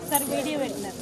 Sir video పెట్టినారు.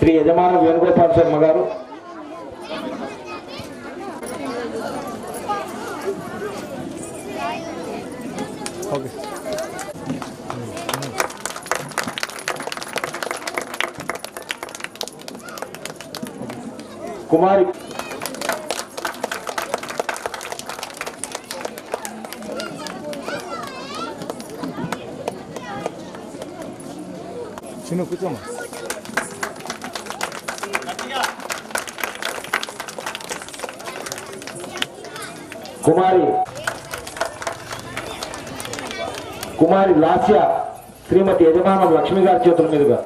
శ్రీ యజమాన వేణుగోపాల్ శర్మ గారు, కుమారి చిన్న కూర్చోమ్మా. కుమారి లాస్య శ్రీమతి యజమానం లక్ష్మి గారి చేతుల మీదుగా.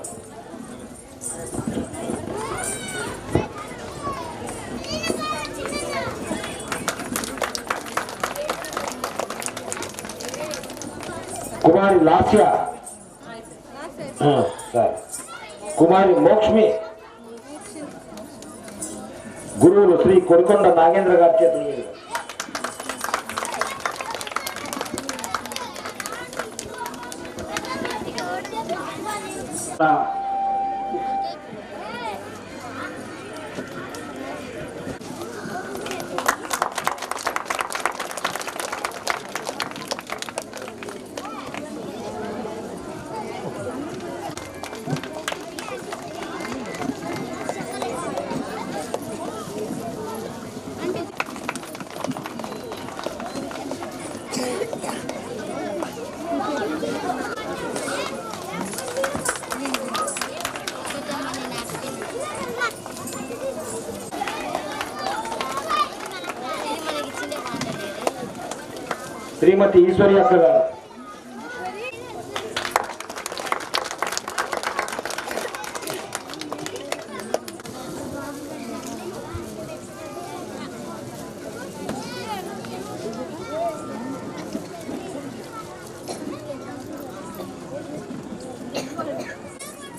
కుమారి లాస్య, కుమారి మోక్ష్మి గురువులు శ్రీ కొరికొండ నాగేంద్ర గారి చేతుల మీదుగా. శ్రీమతి ఈశ్వరి అక్క గారు,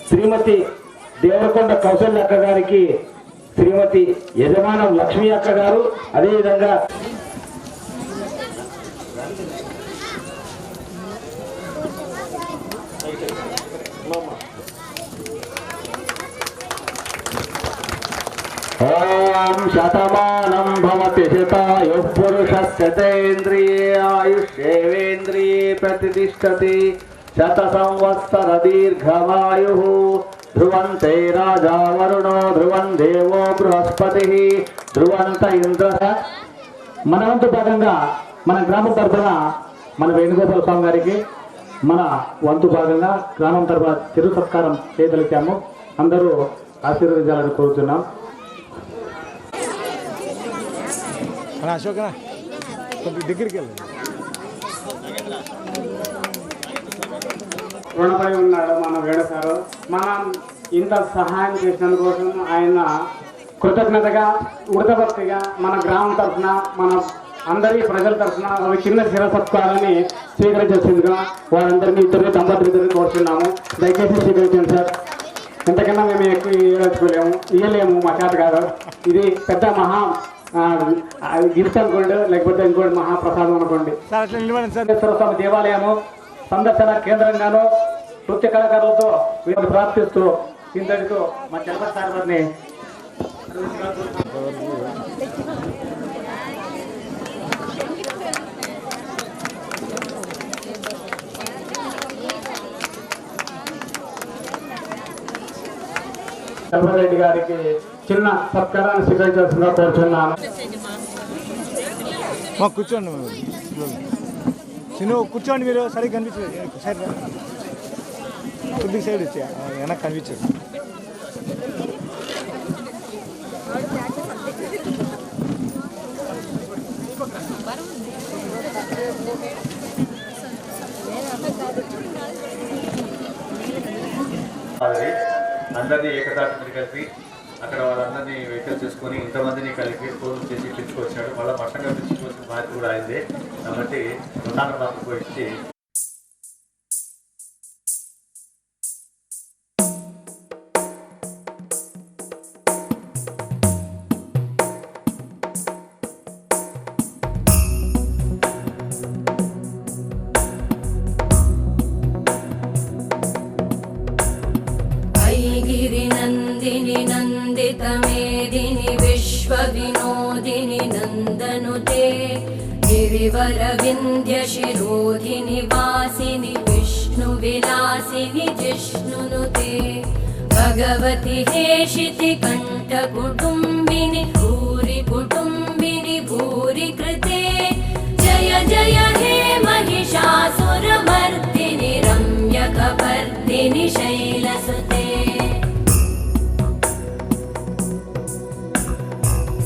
శ్రీమతి దేవరకొండ కౌశల్య అక్క గారికి శ్రీమతి యజమానం లక్ష్మీ అక్క గారు, అదేవిధంగా ఓం శతమానం భవతి శతాయుః పురుషస్యతేంద్రియే ఆయుష్యేవేంద్రియే ప్రతిష్టతి శత సంవత్సర దీర్ఘమాయుః. ధ్రువంతే రాజా వరుణో ధ్రువం దేవో బృహస్పతి ధ్రువంత ఇంద్ర. మన వంతు భాగంగా మన గ్రామం తరఫున మన వేణుగోపాల స్వామి గారికి మన వంతు భాగంగా గ్రామం తరఫున చిరు సత్కారం చేయదలిచాము. అందరూ ఆశీర్వదించాలని కోరుతున్నాం. అశోకనా కొంచెం దగ్గరికి వెళ్ళి రుణపడి ఉన్నాడు మన వేణు సారు. మనం ఇంత సహాయం చేసిన కోసం ఆయన కృతజ్ఞతగా ఉడతభక్తిగా మన గ్రామం తరఫున మన అందరి ప్రజల తరఫున ఒక చిన్న శిర సత్కారాన్ని స్వీకరించాల్సిందిగా వారందరినీ ఇద్దరు దంపతులిద్దరిని కోరుతున్నాము. దయచేసి స్వీకరించండి సార్. ఎంతకన్నా మేము ఎక్కువ ఇయ్యలేము, మా చేత కాదు. ఇది పెద్ద మహా గిఫ్ట్ అనుకోండి, లేకపోతే ఇంకోటి మహాప్రసాదం అనుకోండి. స్వామి దేవాలయము సందర్శన కేంద్రంగాను నృత్య కళాకారులతో వీళ్ళు ప్రార్థిస్తూ ఇంతటితో మా చలపతి సార్ గారిని చలపతిరెడ్డి గారికి చిన్న సత్కారాన్ని స్వీకరించాల్సిందిగా కోరుచున్నాను. కూర్చోండి చిన్న కూర్చోండి. మీరు సరిగ్గా కనిపించలేదు, సరే కొద్దిగా సైడ్ వచ్చా వెనక్కి కనిపించదు. అందరినీ ఏకతాటి కలిపి అక్కడ వాళ్ళందరినీ వెహికల్ చేసుకొని ఇంతమందిని కలిపి ఫోన్ చేసి పిలుచుకొచ్చాడు. మళ్ళీ పట్టంగా పిలుచుకొచ్చిన బాధ్యత కూడా అయింది. కాబట్టి ప్రధాన బాధ్యత ఇచ్చి गिरिनन्दिनि विश्वविनोदिनि नन्दनुते गिरिवरविन्ध्यशिरोधिनि वासिनि विष्णुविलासिनि जिष्णुनुते भगवति हेशिति कण्ठकुटुम्बिनि भूरि कुटुम्बिनि भूरि कृते जय जय हे महिषासुरमर्दिनि रम्यकपर्दिनि शैलसुते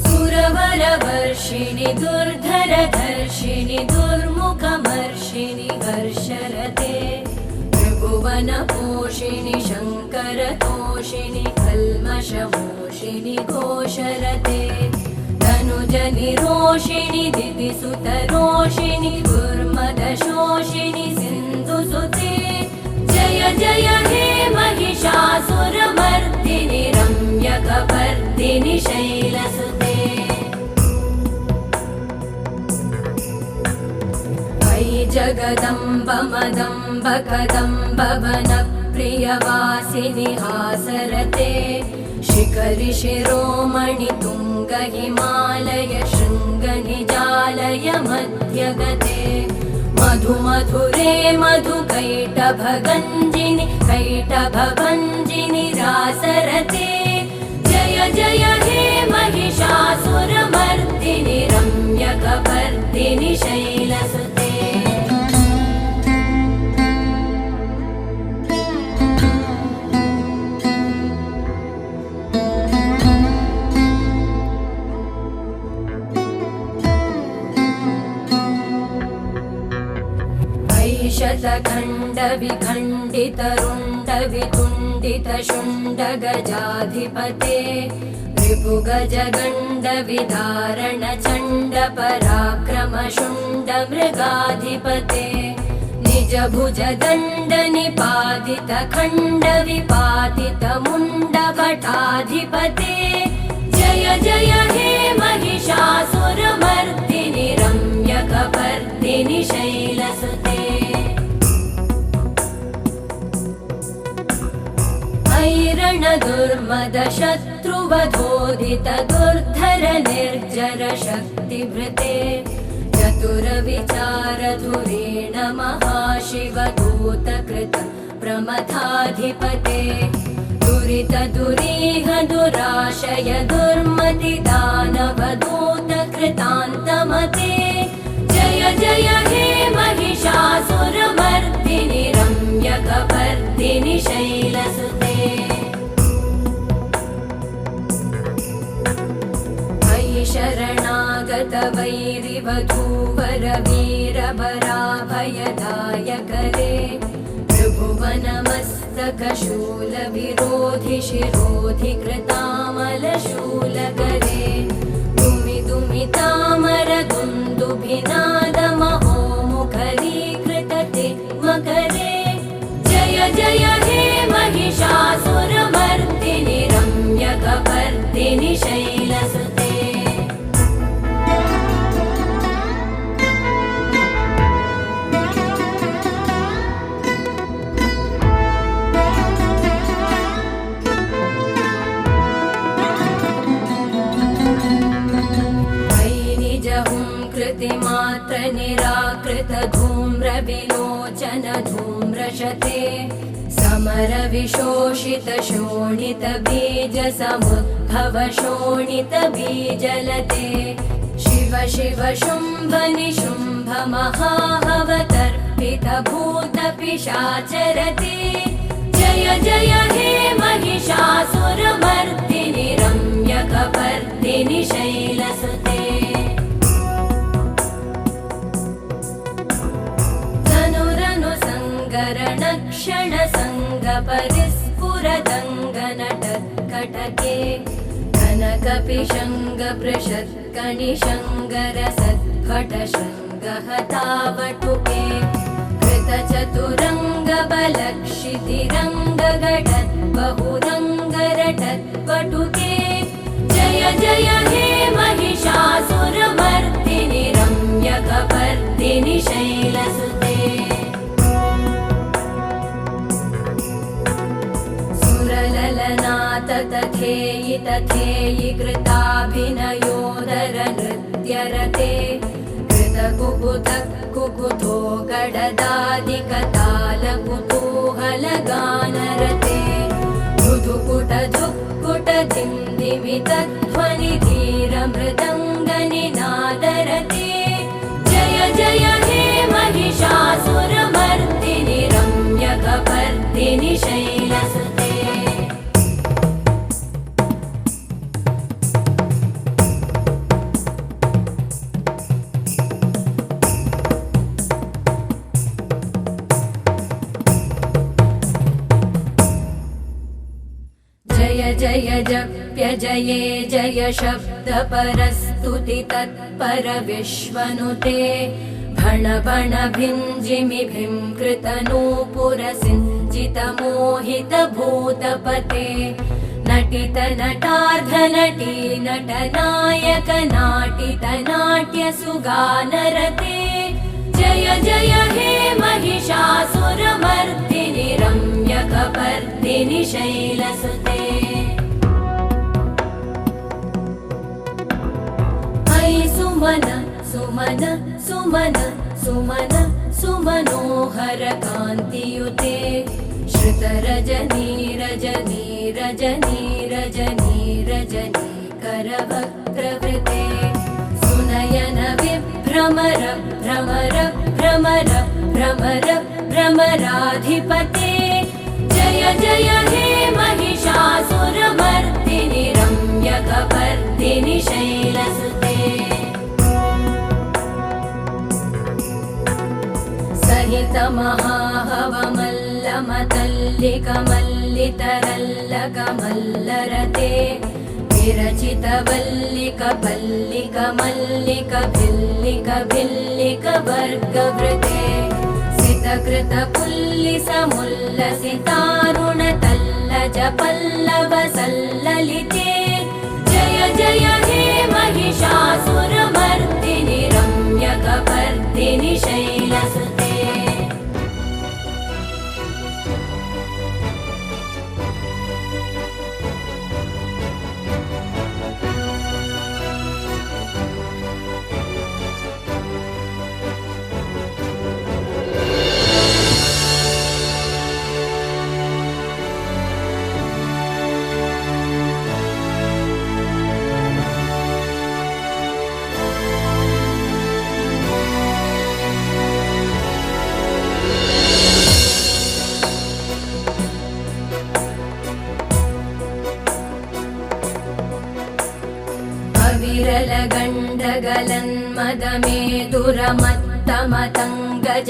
सुरवरवर्षिणि दुर्धरधर्षिणि दुर्मुखमर्षिणि हर्षरते त्रिभुवनपोषिणि शङ्करतोषिणि कल्मषमोषिणि घोषरते तनुजनिरोषिणि दिदिसुतरोषिणि दुर्मदशोषिणि सिन्धुसुते जय जय हे महिषासुरमर्दिनि रम्यकपर्दिनि शैलसुते अयि जगदम्ब मदम्ब कदम्ब वनप्रियवासिनि हासरते शिखरि शिरोमणि तुङ्ग हिमालय शृङ्गनिजालय मध्यगते मधुमधुरे मधुकैटभगञ्जिनि कैटभभञ्जिनि रासरते जय जय हे महिषासुरमर्दिनि रम्यकपर्दिनि शैलसुते शतखण्ड विखण्डित रुण्ड वितुण्डित शुण्ड गजाधिपते रिपुगज गण्ड विदारण चण्ड पराक्रम शुण्ड मृगाधिपते निज भुज दण्ड निपातित खण्ड विपातित मुण्ड भटाधिपते जय जय हे महिषासुरमर्दिनि रम्यकपर्दिनि शैलसुते ऐरण दुर्मद शत्रुवधोदित दुर्धर निर्जर शक्तिभृते चतुर विचार धुरेण महाशिवदूतकृत प्रमथाधिपते दुरित दुरीह दुराशय दुर्मति दानवदूत कृतान्तमते जय जय हे महिषासुरमर्दिनि रम्यकपर्दिनि शैलसुते अयि शरणागत वैरिवधूवर वीरभराभयदायकरे त्रिभुवनमस्तकशूलविरोधि शिरोधि कृतामलशूलकरे दुमि दुमि तामर दुन्दुभिनादमहो मुखरीकृतते मकरे जय जय हे महिषासुरमर्दिनि रम्यकपर्दिनि शैलसुते कृतिमात्र निराकृत धूम्र विलोचन धूम्रशते समर विशोषित शोणित बीज समुद्भव शोणित बीजलते शिव शिव शुम्भ निशुम्भ महाहवतर्पित भूत पिशाचरते जय जय हे महिषासुरमर्दिनि रम्यकपर्दिनि शैलसुते क्षण संग परिस्फुरदङ्गनटत्कटके कनकपिशङ्ग पृषत्कणिशङ्गर सत्फट शृङ्गहतावटुके कृतचतुरङ्ग बलक्षितिरङ्गघटत् बहुरङ्गरटत्पटुके जय जय हे महिषासुरमर्दिनि रम्यकपर्दिनि शैलसुते सुरललनाथ तथेयि तथेयि कृताभिनयोदर नृत्यरते कृतकुकुथ कुकुथो गडदादिकतालकुतूहलगानरते धुधुकुट धुक्कुट धिम्धिमितध्वनिधीरमृदङ्गनिनादरते जय जय हे महिषासुरमर्दिनि रम्यकपर्दिनि शैलसुते जय जय जप्य जये जय शब्दपरस्तुति तत्पर विश्वनुते भण भण भिञ्जिमिभिं कृतनूपुरसिञ्जितमोहितभूतपते नटित नटार्धनटी नटनायक नाटित नाट्यसुगानरते जय जय हे महिषासुरमर्दिनि रम्यकपर्दिनि शैलसुते ऐ सुमन सुमन सुमन सुमन सुमनोहर कान्तियुते श्रुतरजनी रजनी रजनी रजनी रजनी करवक्त्रवृते सुनयन विभ्रमर भ्रमर भ्रमर भ्रमर भ्रमराधिपते जय जय हे महिषासुरमर्दिनि रम्यकपर्दिनि शैलसुते सहित महाहवमल्लमतल्लिकमल्लितरल्लकमल्लरते विरचित वल्लिक पल्लिक मल्लिक भिल्लिक भिल्लिक वर्गवृते सितकृत पुल्लिस मुल्लसितारुण तल्लज पल्लव सल्ललिते जय जय हे महिषासुरमर्दिनि रम्यकपर्दिनि शैलसुते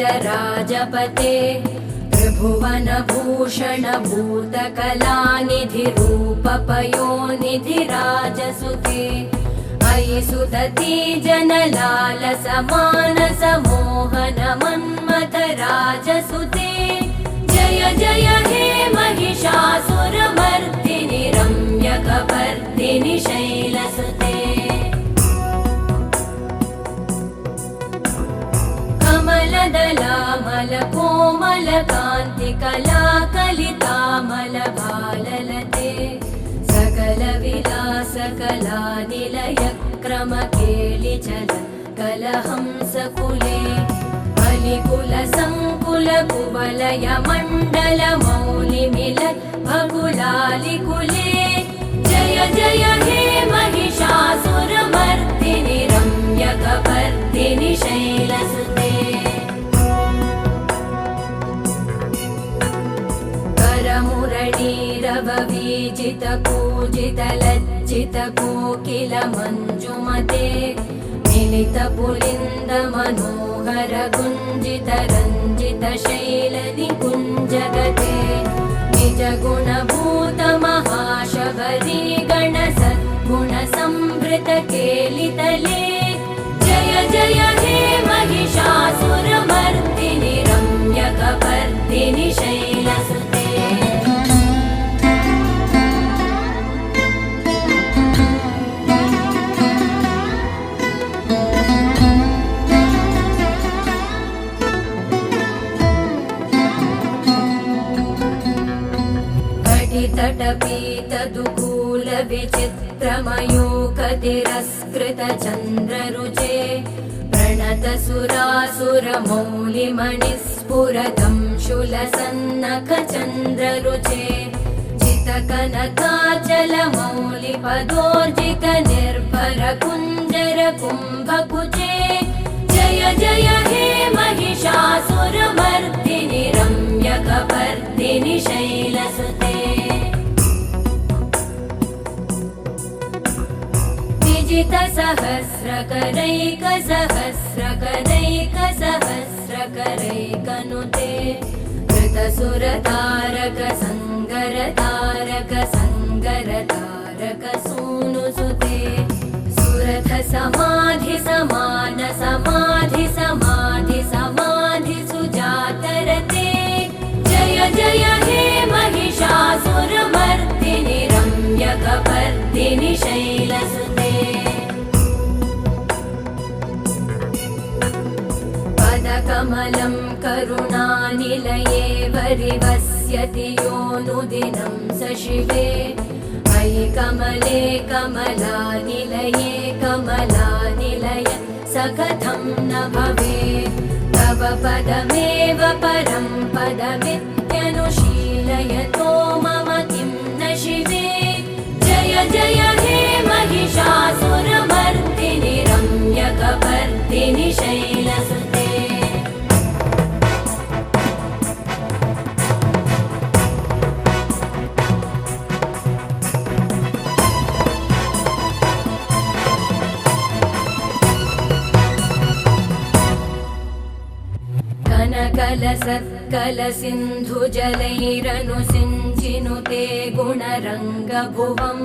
विरलगण्डगलन्मदमेदुरमत्तमतङ्गजराजपते त्रिभुवनभूषण भूतकलानिधिरूपपयोनिधिराजसुते अयि सुदती जनलालसमानसमोहन मन्मथ राजसुते जय जय हे महिषासुरमर्दिनि रम्यकपर्दिनि शैलसुते कमलदलामल कोमल कान्तिकला कलितामल भाललते सकल विलास कला निलय क्रम केलिचल कलहंसकुले बलिकुल संकुल कुवलय मण्डल मौलिमिलत् भकुलालिकुले जय जय हे महिषासुरमर्दिनि रम्यकपर्दिनि शैलसुते करमुरळीरववीजित कूजित लज्जित कोकिल मञ्जुमते मिलित पुलिन्द मनोहर गुञ्जित रञ्जित शैल निकुञ्जगते निज गुणभूत महाशबरी गण सद्गुण संवृत केलितले जय जय हे महिषासुरमर्दिनि रम्यकपर्दिनि शैलसुते तदुकूलविचित्रमयूकतिरस्कृतचन्द्ररुचे प्रणतसुरासुरमौलिमणिस्फुरतं शूलसन्नखचन्द्ररुचे चितकनकाचलमौलिपदोर्जितनिर्भरकुञ्जरकुम्भकुचे जय जय हे महिषासुरमर्दिनि रम्यकपर्दिनि शैलसुते विजितसहस्रकरैकसहस्रकरैकसहस्रकरैकनुते कृतसुरतारक संगरतारक संगरतारक सूनुसुते सुरथ समाधि समान समाधि समाधि समाधि सुजातरते जय जय हे महिषासुरमर्दिनि रम्यकपर्दिनि शैलसुते पदकमलं करुणानिलये वरिवस्यति योऽनुदिनं स शिवे अयि कमले कमलानिलये कमलानिलय स कथं न भवेत् तव पदमेव परं पदमित्यनुशीलयतो मम किं न शिवे जय जय हे महिषासुरमर्दिनि रम्यकपर्दिनि शैलसुते कनकलसत्कलसिन्धुजलैरनुसिञ्चिनुते गुणरङ्गभुवम्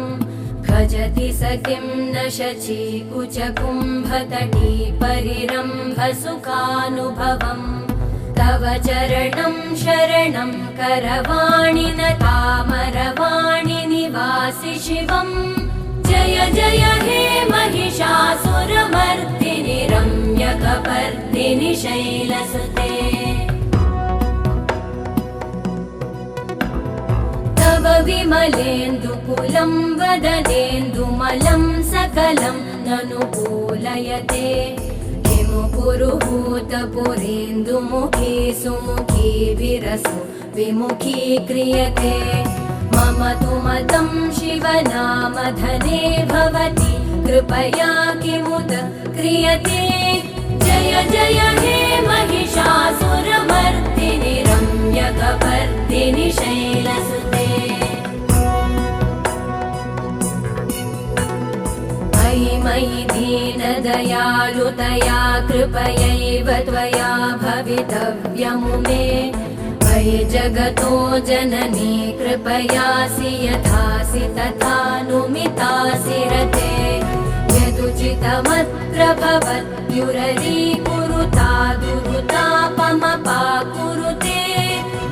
भजति स किं न शचीकुचकुम्भतटी परिरम्भसुखानुभवम् तव चरणं शरणं करवाणि न तामरवाणि निवासि शिवम् जय जय हे महिषासुरमर्दिनि रम्यकपर्दिनि शैलसुते तव विमलेन्दुकुलं वदनेन्दुमलं सकलं ननुकूलयते किमु पुरुहूतपुरेन्दुमुखी सुमुखी विरसो विमुखी क्रियते मम तु मतं शिवनामधने भवति कृपया किमुत क्रियते जय जय हे महिषासुरमर्दिनि रम्यकपर्दिनि शैलसुते मयि मयि दीनदयालुतया कृपयैव त्वया भवितव्यमुमे मयि जगतो जननी कृपयासि यथासि तथानुमितासि रते यदुचितमत्र भवत्युररीकुरुता दुरुतापमपाकुरुते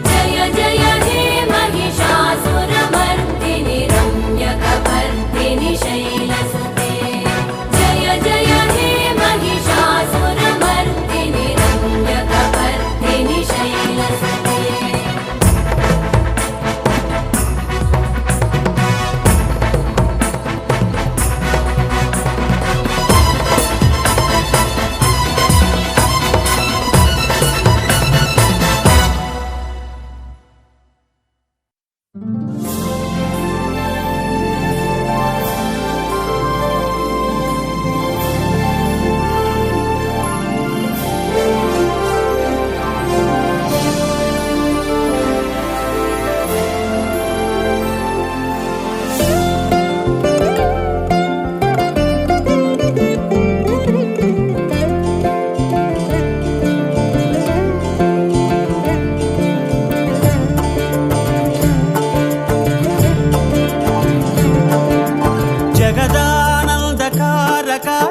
जय जय हे महिषासुरमर्दिनि रम्यकपर्दिनि शैलसुते जय जय हे महिषासुरमर्दिनि रम्यकपर्दिनि शैलसुते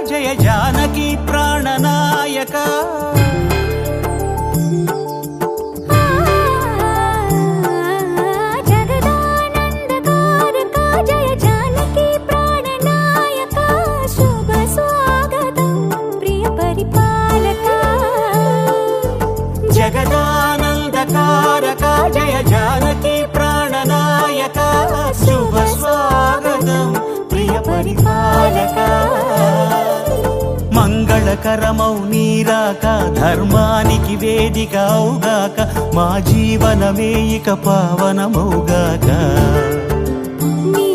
जय जानकी प्राणनायक जगदानन्दकारक जय जानकी प्राणनायक शुभ स्वागतं प्रिय परिपालक जगदानन्दकारक जय जानकी प्राणनायक शुभ स्वागतं మంగళకరమౌ నీరాక ధర్మానికి వేదిక అవుగాక మా జీవనమే ఇక పావనమౌగాక నీ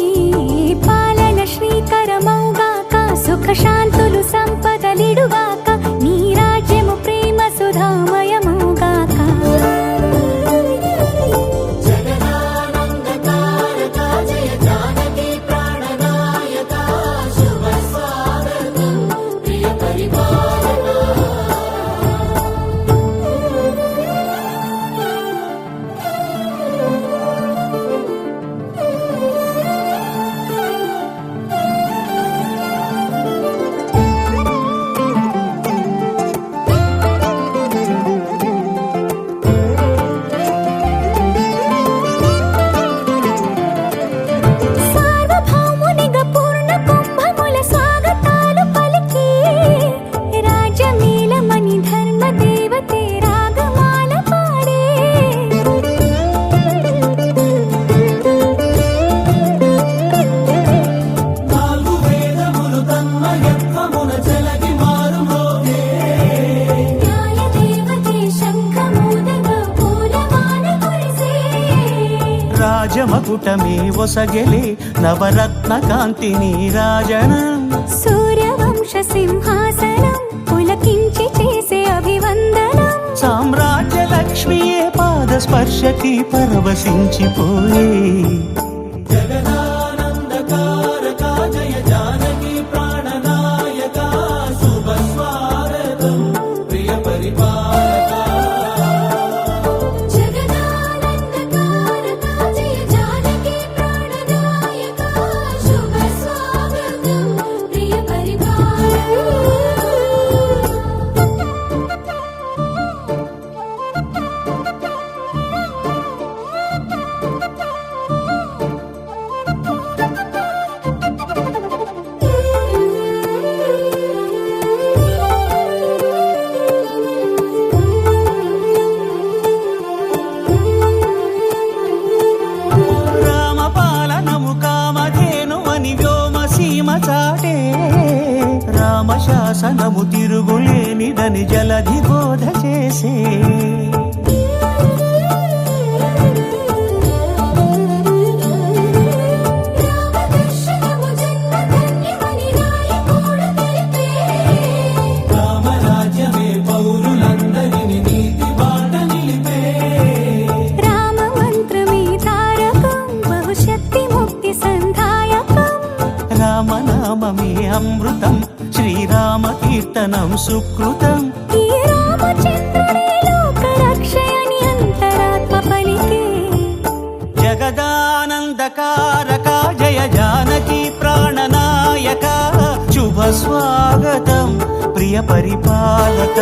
పాలన శ్రీకరమౌగాక సుఖ శాంతులు సంపదలిడుగాక నీ రాజ్యము ప్రేమ సుధామయమౌగాక రాజమకుటమే ఒసగెలే నవరత్న కాంతిని రాజనం సూర్యవంశ సింహాసనం పులకించి చేసే అభివందనం సామ్రాజ్య లక్ష్మియే పాద స్పర్శకి పరవశించిపోయే జగదానందకారక జయ జానకి ప్రాణనాయక శుభ స్వాగతం ప్రియ పరిపాలక చాటే రామశాసనము తిరుగులేనిదని జలధి బోధ చేసే రామరాజ్యమే పౌరులందరిని నీతి బాట నిలిపే రామ మంత్రమే తారకం బహుశక్తి ముక్తి సంధాయకం రామనామమే అమృతం శ్రీరామ కీర్తనం సుకృతం ఈ రామచంద్రుడే లోక రక్షయని అంతరాత్మ పలికే జగదానందకారక జయ జానకి ప్రాణనాయక శుభ స్వాగతం ప్రియ పరిపాలక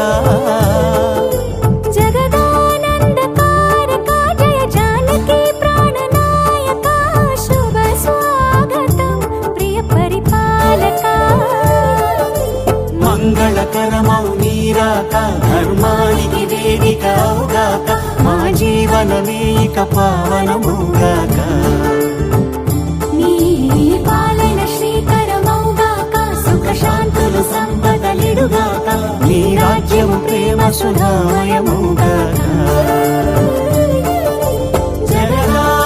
జగదానందకారక జయ జానకి ప్రాణనాయక శుభ స్వాగతం ప్రియ పరిపాలక మంగళకరమౌ నీరాక ధర్మానికి వేదిక అవుగాక మా జీవనమే ఇక పావనమౌగాక నీ పాలన శ్రీకరమౌగాక సుఖ శాంతులు సంపదలిడుగాక నీ రాజ్యము ప్రేమ సుధామయమౌగాక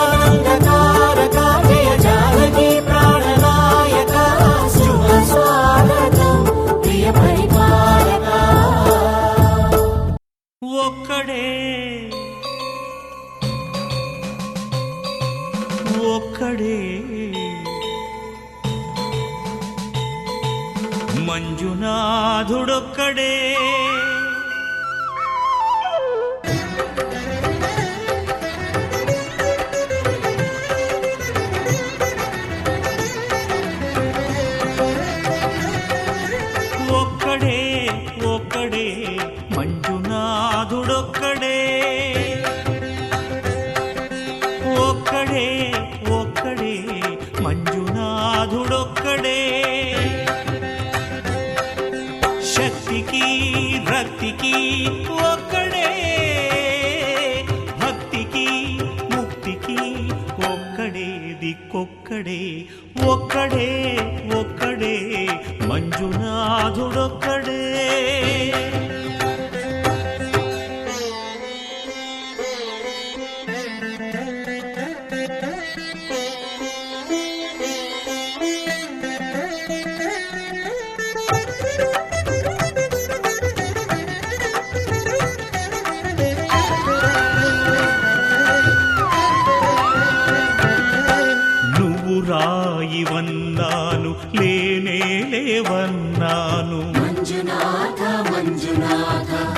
జగదానందకారక జయ జానకి ప్రాణనాయక శుభ స్వాగతం ప్రియ పరిపాలక ఒక్కడే ఒక్కడే మంజునాథుడొక్కడే ఒక్కడే ఒక్కడే మంజునాథుడొక్కడే ఒక్కడే ఒక్కడే మంజునాథుడొక్కడే శక్తికి రక్తికి ఒక్కడే భక్తికి ముక్తికి ఒక్కడే దిక్కు దిక్కొక్కడే ఒక్కడే ఒక్కడే మంజునాథుడొక్కడే రాయివన్నాను లేనే లేవన్నాను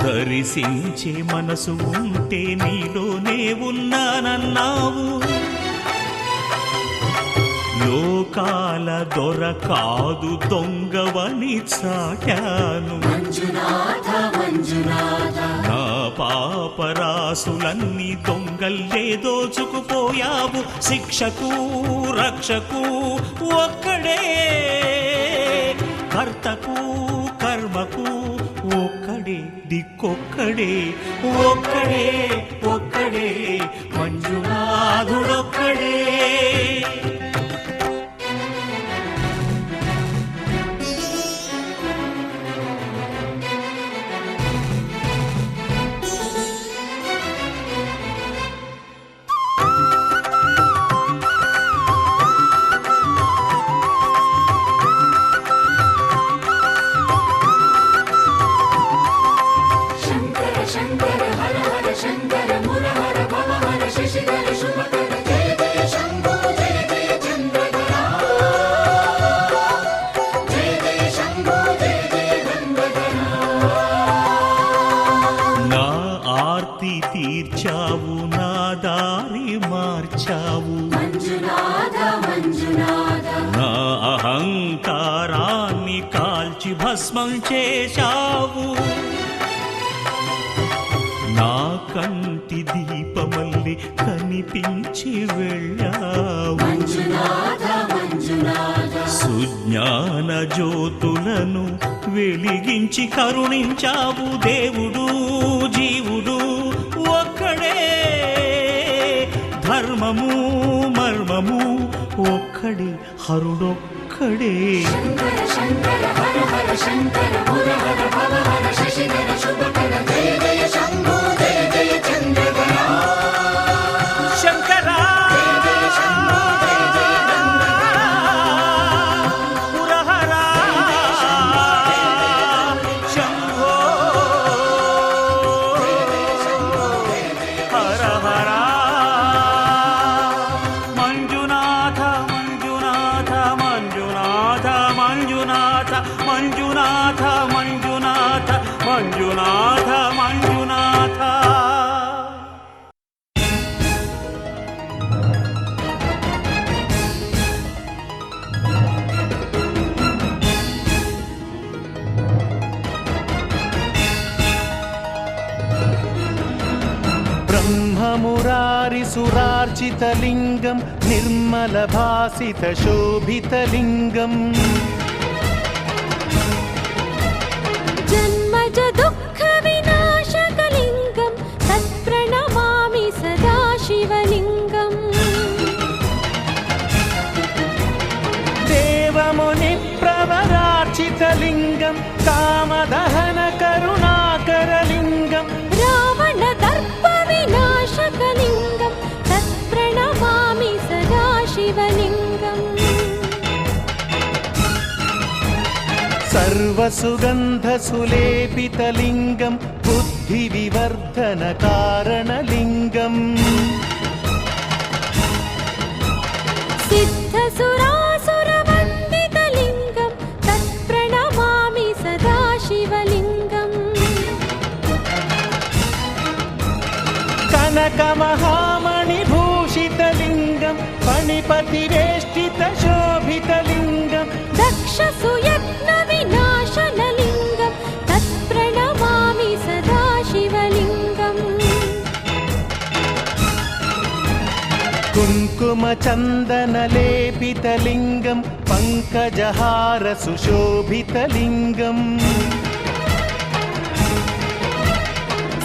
దర్శించే మనసు ఉంటే నీలోనే ఉన్నానన్నావు లోకాల దొర కాదు దొంగవని చాటాను నా పాపరాసులన్నీ దొంగల్లే దోచుకుపోయావు శిక్షకు రక్షకు ఒక్కడే కర్తకు కర్మకు ఒక్కడే దిక్కొక్కడే ఒక్కడే ఒక్కడే మంజునాథుడొక్కడే తీర్చావు నా దారి మార్చావు నా అహంకారాన్ని కాల్చి భస్మం చేశావు నా కంటి దీపమల్లి కనిపించి వెళ్ళావు సుజ్ఞాన జ్యోతులను వెలిగించి కరుణించావు దేవుడు జీవుడు ఒక్కడే ధర్మము మర్మము ఒక్కడే హరుడొక్కడే శంకరా మంజునాథ మంజునాథ మంజునాథ మంజునాథ బ్రహ్మమురారిసురార్చితలింగం నిర్మలభాసిత శోభితలింగం జన్మజ దుఃఖ వినాశకలింగం తత్ప్రణమామి సదా శివలింగం దేవముని ప్రవరార్చితలింగం కామదహన కరుణాకరలింగం రావణ దర్ప వినాశకలింగం తత్ప్రణమామి సదా శివలింగం సర్వసుగంధసులేపితలింగం బుద్ధివివర్ధనకారణలింగం సిద్ధసురాసురవందితలింగం తత్ప్రణమామి సదా శివలింగం కనకమహామణిభూషితలింగం ఫణిపతివేష్టిత శోభితలింగం దక్షసుయజ్ఞ వినాశనలింగం తత్ప్రణమామి సదా శివలింగం కుంకుమచందనలేపితలింగం పంకజహార సుశోభితలింగం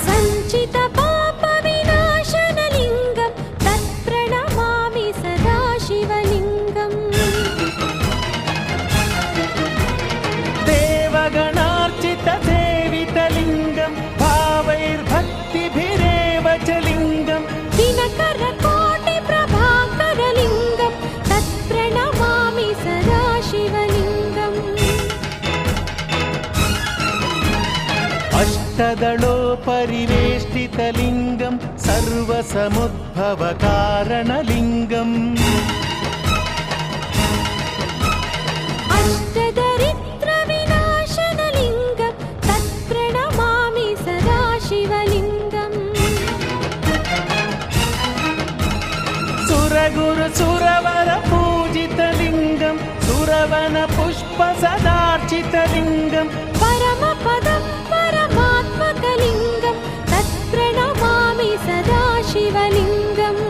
సంచిత పాప వినాశనలింగం తత్ప్రణమామి సదా శివలింగం अष्टदलोपरिवेष्टितलिङ्गं सर्वसमुद्भवकारणलिङ्गम् अष्टदरिद्रविनाशनलिङ्गं तत्प्रणमामि सदा शिवलिङ्गम् सुरगुरुसुरवरपूजितलिङ्गं सुरवनपुष्पसदार्चितलिङ्गं परमपदं परमात्मकलिङ्गं तत्प्रणमामि सदा शिवलिङ्गम्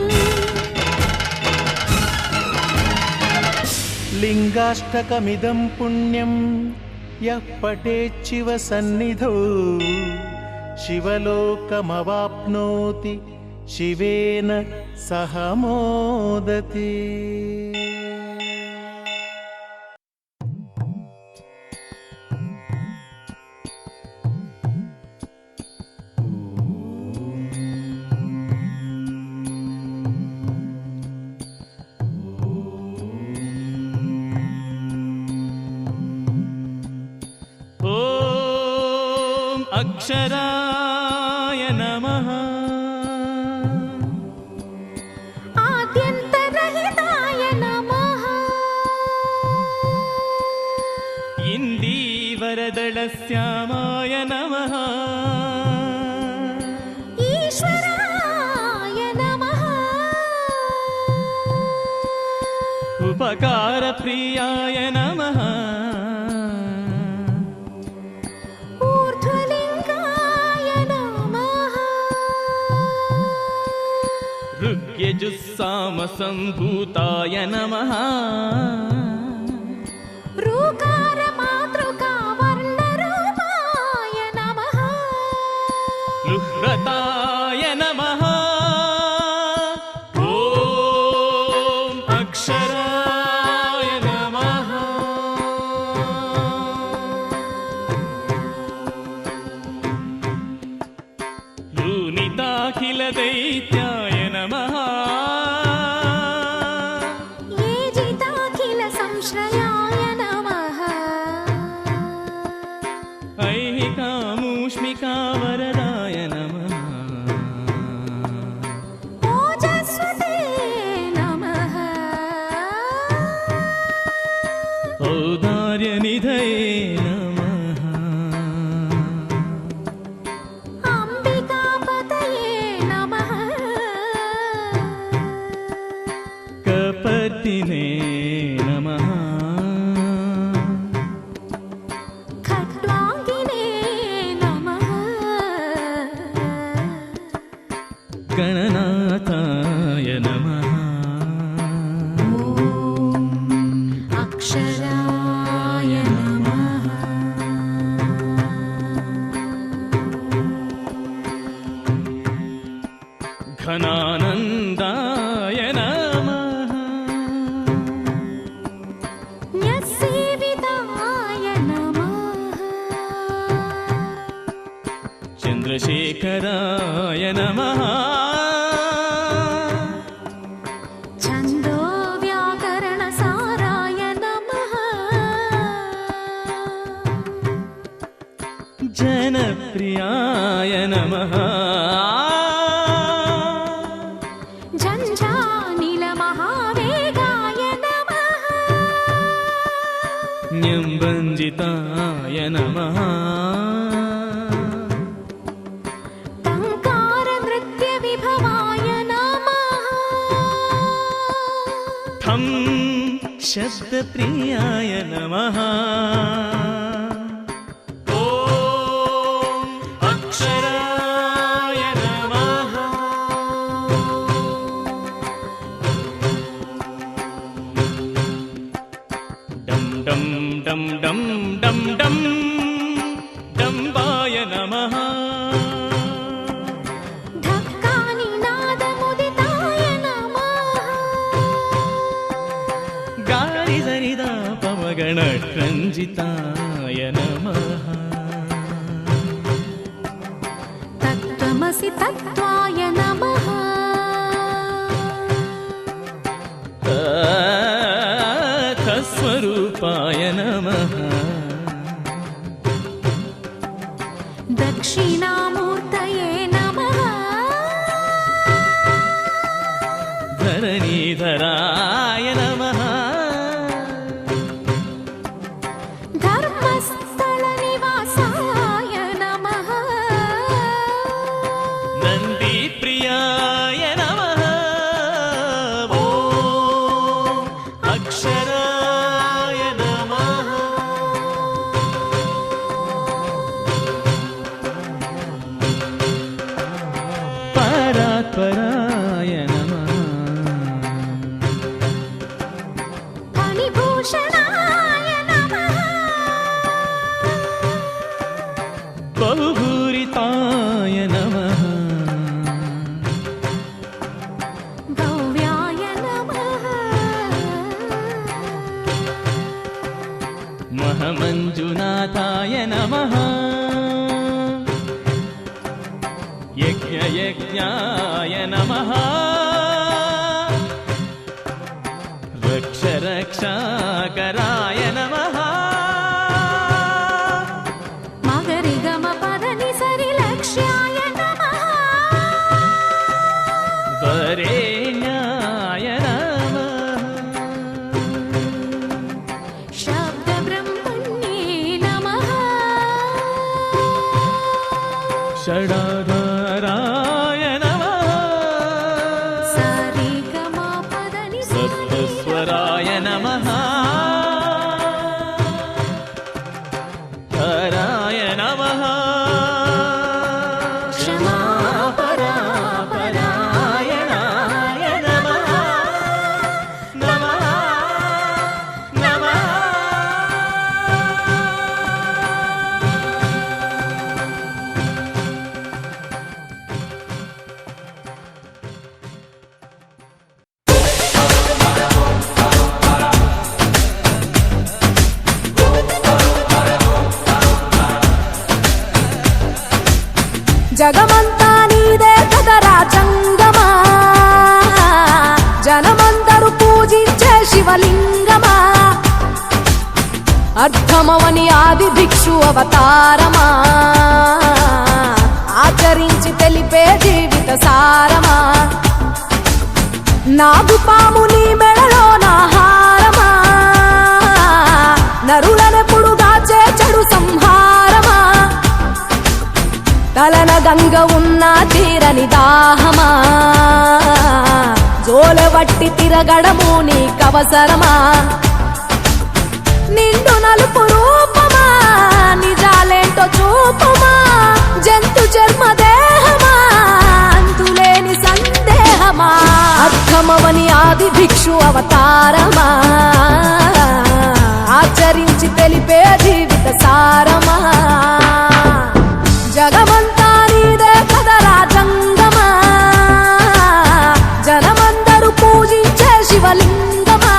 लिङ्गाष्टकमिदं पुण्यं यः पठेच्छिव सन्निधौ शिवलोकमवाप्नोति शिवेन सह मोदते। ॐ अक्षराय नमः। आद्यन्तरहिताय नमः। इन्दीवरदलश्यामाय नमः। ईश्वराय नमः। उपकारप्रियाय नमः। ऊर्ध्वलिङ्गाय नमः। ऋग्यजुस्सामसम्भूताय नमः। ऋकारमातृकावर्णरूपाय नमः। लुह्रताय नमः। ॐ अक्षराय नमः। लूनिताखिलदैत्याय नमः। ये जिताखिलसंश्रयाय नमः। ऐहिकामूष्मिकावरदाय नमः। ओजस्वते नमः। औदार्यनिधये नमः। अम्बिकापतये नमः। कपर्दिने नमः। खट्वाङ्गिने नमः। गणनाथाय नमः। अक्षराय नमः। घनानन्दाय नमः। न्यस्सेविताय नमः। चन्द्रशेखराय नमः। छन्दोव्याकरणसाराय नमः। जनप्रियाय नमः। झञ्झानिलमहावेगाय नमः। न्यम्बञ्जिताय नमः। टङ्कारनृत्यविभवाय नमः। ठं शब्दप्रियाय नमः। ॐ अक्षराय नमः। डं डं डं डं डं डं डम्बाय नमः। ढक्कानिनादमुदिताय नमः। गारिसरिदा पवगणरञ्जिताय नमः। तत्त्वमसि तत्त्वाय नमः। तत्स्वरूपाय नमः। दक्षिणामूर्तये नमः धरणीधराय नमः धर्मस्थलनिवासाय नमः नन्दीप्रियाय नमः ॐ अक्षराय नमः परात्पराय नमः फणिभूषणाय नमः बहुभूरिताय नमः भव्याय नमः महमञ्जुनाथाय नमः यज्ञयज्ञाय नमः रक्षरक्षाकराय नमः मगरिगमपदनिसरिलक्ष्याय नमः वरेण्याय नमः शब्दब्रह्मण्ये नमः षडाधाराय नमः सप्तस्वराय नमः हराय नमः क्षमापरापरायणाय नमः नमः नमः జగమంతా నీదే కదరా జంగమా జనమందరూ పూజించే శివలింగమా అర్థమవని ఆది భిక్షు అవతారమా ఆచరించి తెలిపే జీవిత సారమా నాగుపాము నీ మెడలో నాహారమా నరులనెప్పుడు దాచే చెడు సంహారమా తలన గంగ ఉన్న తీరని దాహమా జోలవట్టి తిరగడము నీకవసరమా నిండు నలుపు రూపమా నిజాలేంటో చూపమా జంతు చర్మ దేహమా అంతులేని సందేహమా అర్థమవని ఆది భిక్షు అవతారమా ఆచరించి తెలిపే జీవిత సారమా జగమంతా నీదే కదరా జంగమా జనమందరూ పూజించే శివలింగమా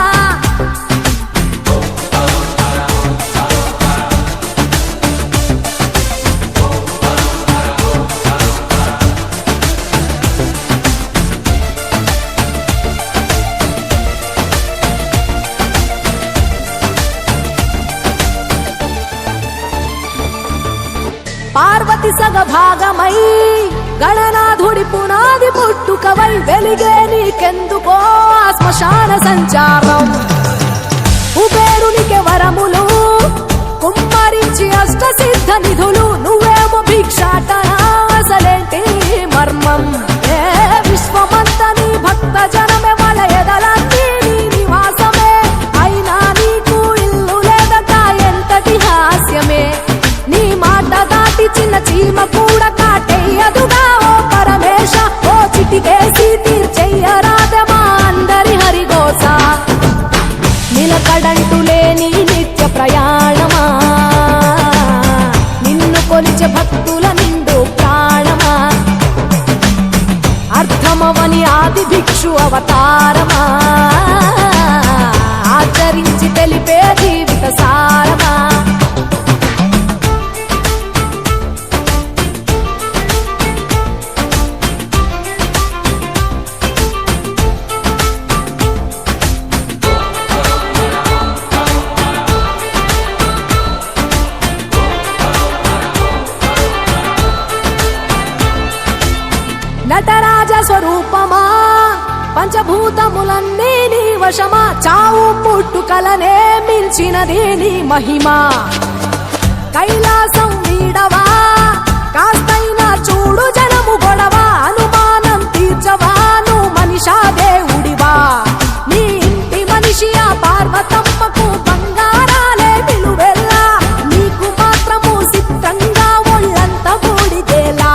పార్వతి సగభాగమై గణనాథుడి పునాది పుట్టుకవై వెలిగే నీకెందుకో శ్మశాన సంచారం కుబేరునికి వరములు కుమ్మరించి అష్ట సిద్ధ నిధులు నువ్వేమో భిక్షాటన అసలేంటి మర్మం ఏ విశ్వమంత నీ భక్త జనమే వాళ్ళ ఎదలన్నీ నీ నివాసమే అయినా నీకు ఇల్లు లేదట ఎంతటి హాస్యమే నీ మాట దాటి చిన్న చీమ కూడా కాటేయదుగా ఓ పరమేశ ఓ చిటికేసి తీర్చెయ్యరాదమా అందరి హరిగోస నిలకడంటూ లేని నిత్య ప్రయాణమా నిన్ను కొలిచే భక్తుల నిండు ప్రాణమా అర్థమవని ఆది భిక్షు అవతారమా ఆచరించి తెలిపే జీవిత సారమా పంచభూతములన్నీ నీ వశమా, చావు పుట్టుకలనే మించినది నీ మహిమా. కైలాసం వీడవా, కాస్తైనా చూడు జనము గొడవ, అనుమానం తీర్చవా నువ్వు మనిషా దేవుడివా. నీ ఇంటి మనిషి ఆ పార్వతమ్మకు బంగారాలే విలువెల్లా, నీకు మాత్రము సిద్ధంగా ఒళ్ళంత బూడిదేలా.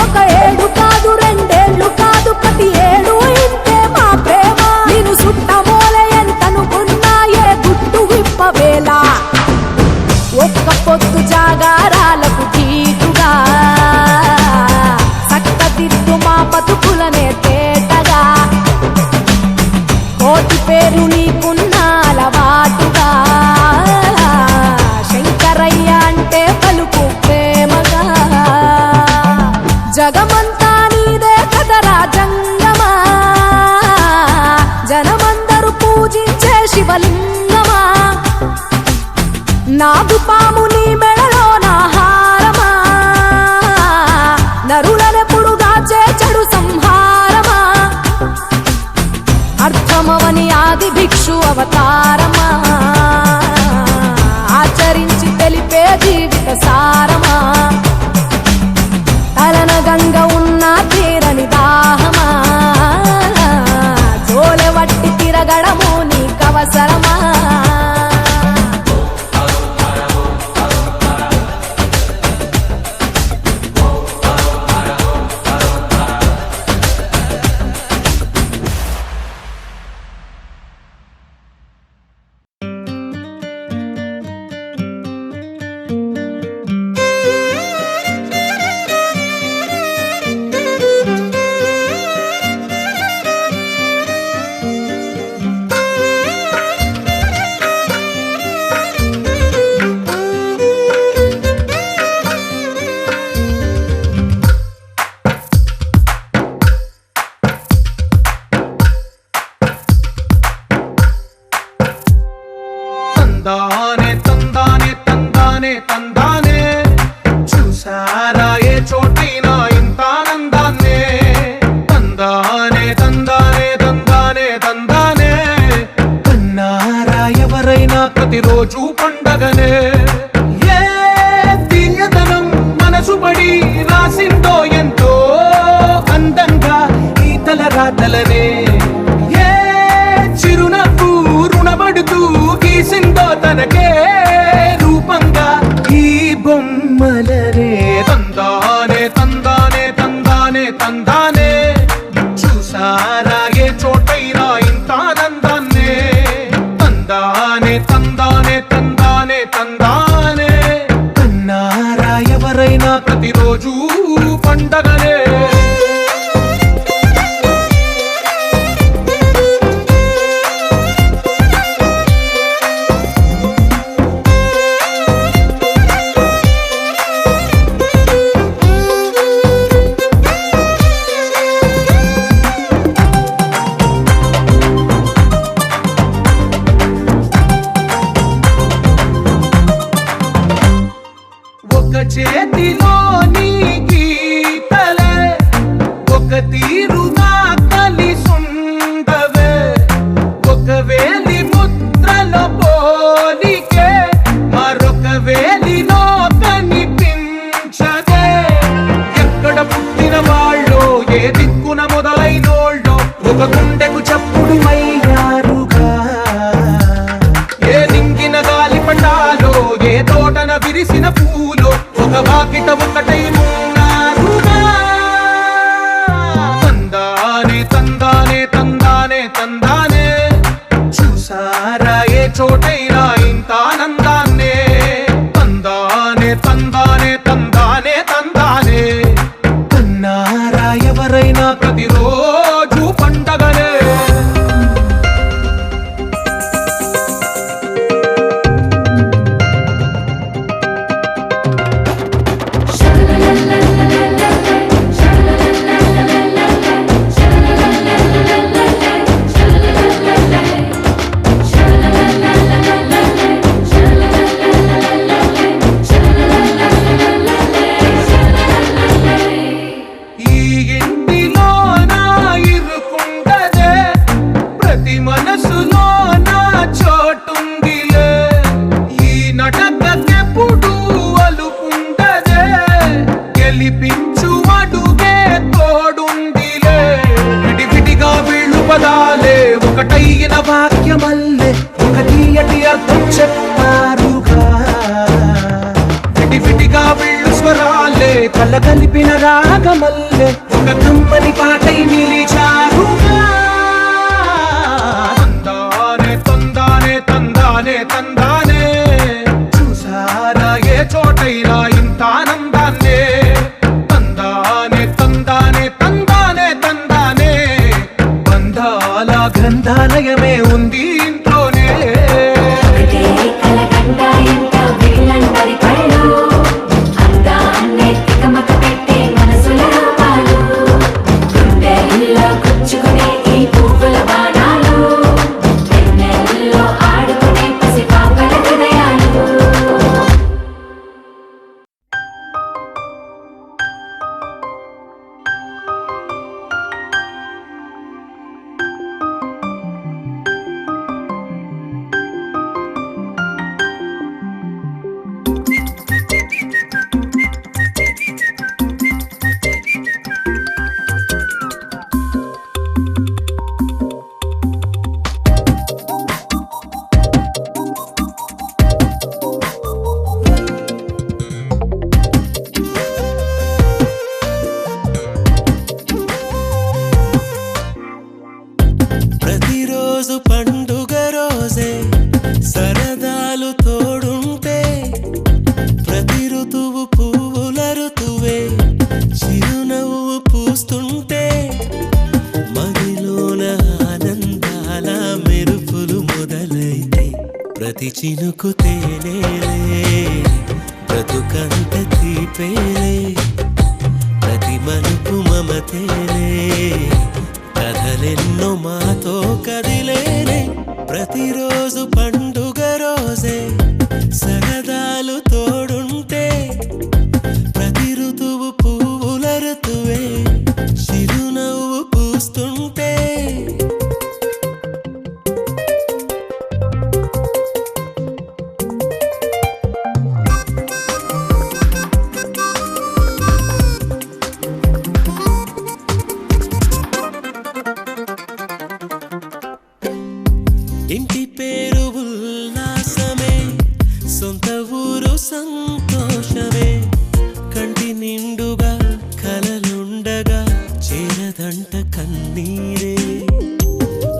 ఒక ఏడు కాదు రెండేళ్లు కాదు ప్రతి ఏడు ఇంతే మా ప్రేమ, నేను సుట్టమోలే ఎంతనుకున్నా ఏ గుట్టు విప్పవేలా. ఒక్క పొద్దు జాగారాలకు తీటుగా చక్కదిద్దు మా బతుకులనే తేటగా, కోటి పేరు నీకున్న అలవాటుగా, శంకరయ్య అంటే పలుకు ప్రేమగా. జగమంతా నీదే కదరా జంగమా, జనమందరూ పూజించే శివలింగమా. నాగుపాము నీ మెడలో నా హారమా, నరులనెప్పుడు దాచే చెడు సంహారమా. అర్థమవని ఆది భిక్షు అవతారమా, ఆచరించి తెలిపే జీవిత సారమా. తలన గంగ ఉన్న తీరని దాహమా, జోలె వట్టి తిరగడము నీకవసరమా. తందానే తందానే తందానే తందానే, చూసారా ఏ చోటైనా ఇంత ఆనందాన్నే. తందానే తందానే తందానే తందానే, కన్నారా ఎవరైనా ప్రతిరోజు పండగనే. ఏ తీయదనం మనసు పడి రాసిందో ఎంతో అందంగా ఈ తల రాతలనే. ఏ చిరునవ్వు రుణపడుతూ గీసిందో తనకే రూపంగా ఈ బొమ్మలనే. తందానే తందానే తందానే తందానే, చూసారా ఏ చోటైనా ఇంత ఆనందాన్నే. తందానే తందానే తందానే తందానే, కన్నారా ఎవరైనా ప్రతిరోజు పండగనే. ఒక చేతిలో నీ గీతలే ఒక తీరుగా కలిసుండవే, ఒక వేలి ముద్రల పోలికే మరొక వేలిలో కనిపించదే. ఎక్కడ పుట్టిన వాళ్ళో ఏ దిక్కున మొదలైనోళ్ళో ఒక గుండెకు చప్పుడు అయ్యారుగా. ఏ దింగిన గాలి పటాలో ఏ తోటన విరిసిన పూలో ఒక వాకిట ఒకటై ఉన్నారుగా. తందానే తందానే తందానే తందానే, చూసారా ఏ చోటైనా ఇంత ఆనందాన్నే. తందానే తందానే తందానే తందానే, కన్నారా ఎవరైనా ప్రతిరోజు పండగనే. la la la కళ్ళ కలిపిన రాగమల్లె ఒక కమ్మని పాటై నిలిచారుగా తందానే తందానే తందానే తందానే చూసారా ఏ చోటైనా ఇంత ఆనందాన్నే తందానే తందానే తందానే తందానే బంధాల గ్రంథాలయమే ఉంది ఇంట్లోనే ప్రతిరోజు పండుగ రోజే సరదాలు తోడుంటే ప్రతి ఋతువు పువ్వుల ఋతువే చిరునవ్వు పూస్తుంటే మదిలోన ఆనందాల మెరుపులు మొదలైతే ప్రతి చినుకు తేనేలే బ్రతుకంత తీపేలే ప్రతి మలుపు మమతేలే కథలెన్నో మాతో కదిలేనే ప్రతిరోజు పండుగ రోజే సరదాలు తోడుంటే ప్రతి ఋతువు పువ్వుల ఋతువే చిరునవ్వు పూస్తుంటే ఇంటి పేరు ఉల్లాసమే సొంత ఊరు సంతోషమే కంటి నిండుగా కలలుండగా చేరదంట కన్నీరే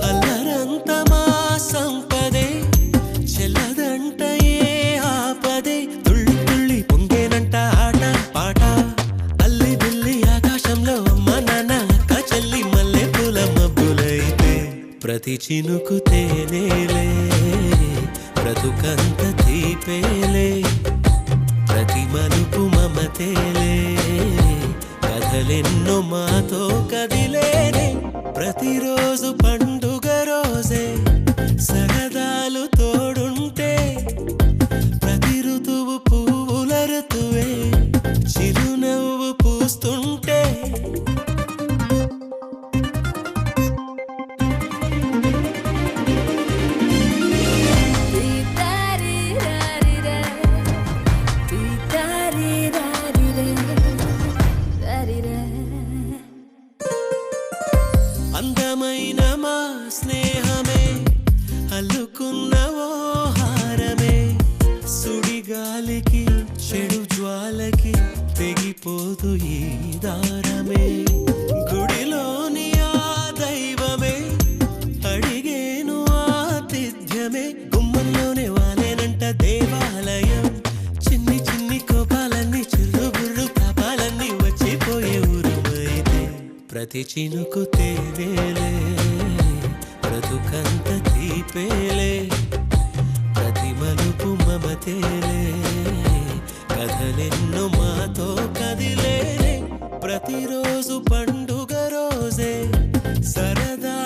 అల్లరంత మా సంపదే చెల్లదంట ఏ ఆపదే తుళ్ళి తుళ్ళి పొంగేనంట ఆట పాట అల్లి బిల్లి ఆకాశంలో అమ్మ నాన్న అక్క చెల్లి మల్లె పూల మబ్బులైతే ప్రతి చినుకు తేనేలే బ్రతుకంత తీపేలే ప్రతి మలుపు మమతేలే కథలెన్నో మాతో కదిలేనే ప్రతిరోజు పండుగ రోజే సరదాలు తోడుంటే ప్రతి ఋతువు పువ్వుల ఋతువే చిరునవ్వు పూస్తుంటే అందమైన మా స్నేహమే అల్లుకున్న ఓ హారమే సుడిగాలికి చెడు జ్వాలకి తెగిపోదు ఈ దారమే గుడిలోని ఆ దైవమే అడిగేను ఆతిథ్యమే గుమ్మంలోనే వాలేనంట దేవాలయం చిన్ని చిన్ని కోపాలన్నీ చిల్లుబుర్రు తాపాలన్నీ వచ్చిపోయే ఊరుమైతే ప్రతి చినుకు తేనేలే బ్రతుకంత తీపేలే ప్రతి మలుపు మమతేలే కథలెన్నో మాతో కదిలేనే ప్రతిరోజు పండుగ రోజే సరదా